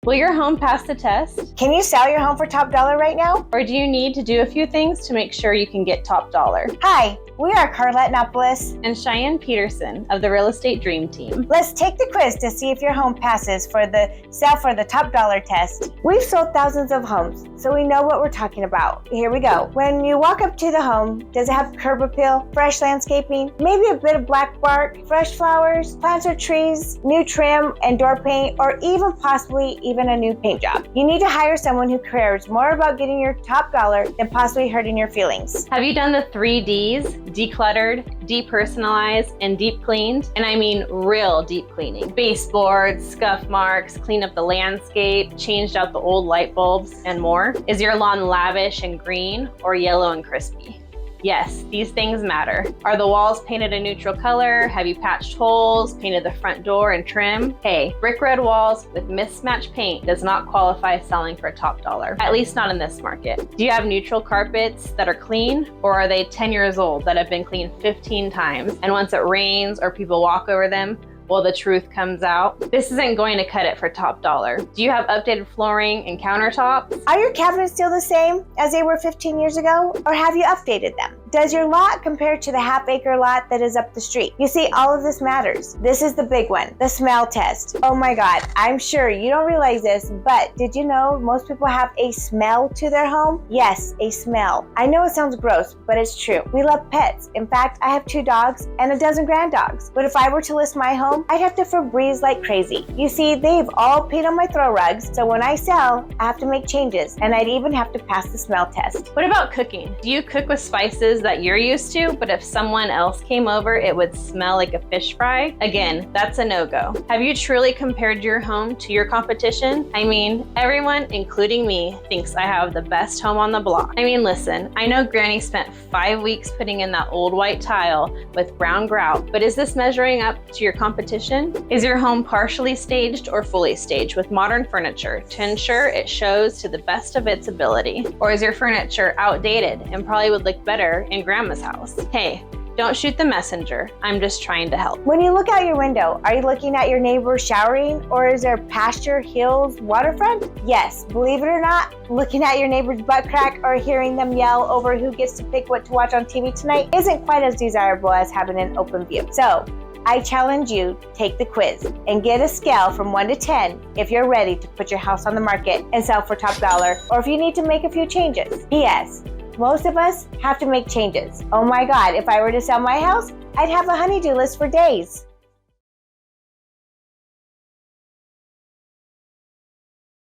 Will your home pass the test? Can you sell your home for top dollar right now? Or do you need to do a few things to make sure you can get top dollar? Hi, we are Carlette And Cheyenne Peterson of the Real Estate Dream Team. Let's take the quiz to see if your home passes for the sell for the top dollar test. We've sold thousands of homes, so we know what we're talking about. Here we go. When you walk up to the home, does it have curb appeal, fresh landscaping, maybe a bit of black bark, fresh flowers, plants or trees, new trim and door paint, or even possibly even a new paint job? You need to hire someone who cares more about getting your top dollar than possibly hurting your feelings. Have you done the 3 Ds? Decluttered, depersonalized, and deep cleaned? And I mean real deep cleaning. Baseboards, scuff marks, clean up the landscape, changed out the old light bulbs, and more. Is your lawn lavish and green or yellow and crispy? Yes, these things matter. Are the walls painted a neutral color? Have you patched holes, painted the front door and trim? Hey, brick red walls with mismatched paint does not qualify selling for top dollar, at least not in this market. Do you have neutral carpets that are clean, or are they 10 years old that have been cleaned 15 times, and once it rains or people walk over them, well, the truth comes out? This isn't going to cut it for top dollar. Do you have updated flooring and countertops? Are your cabinets still the same as they were 15 years ago, or have you updated them? Does your lot compare to the half-acre lot that is up the street? You see, all of this matters. This is the big one, the smell test. Oh my God, I'm sure you don't realize this, but did you know most people have a smell to their home? Yes, a smell. I know it sounds gross, but it's true. We love pets. In fact, I have 2 dogs and a dozen grand dogs. But if I were to list my home, I'd have to Febreze like crazy. You see, they've all peed on my throw rugs, so when I sell, I have to make changes, and I'd even have to pass the smell test. What about cooking? Do you cook with spices that you're used to, but if someone else came over, it would smell like a fish fry? Again, that's a no-go. Have you truly compared your home to your competition? I mean, everyone, including me, thinks I have the best home on the block. I mean, listen, I know Granny spent 5 weeks putting in that old white tile with brown grout, but is this measuring up to your competition? Is your home partially staged or fully staged with modern furniture to ensure it shows to the best of its ability? Or is your furniture outdated and probably would look better in grandma's house? Hey, don't shoot the messenger. I'm just trying to help. When you look out your window, are you looking at your neighbor showering, or is there pasture, hills, waterfront? Yes, believe it or not, looking at your neighbor's butt crack or hearing them yell over who gets to pick what to watch on TV tonight isn't quite as desirable as having an open view. So, I challenge you, take the quiz and get a scale from 1 to 10 if you're ready to put your house on the market and sell for top dollar, or if you need to make a few changes. P.S. Most of us have to make changes. Oh my God, if I were to sell my house, I'd have a honey-do list for days.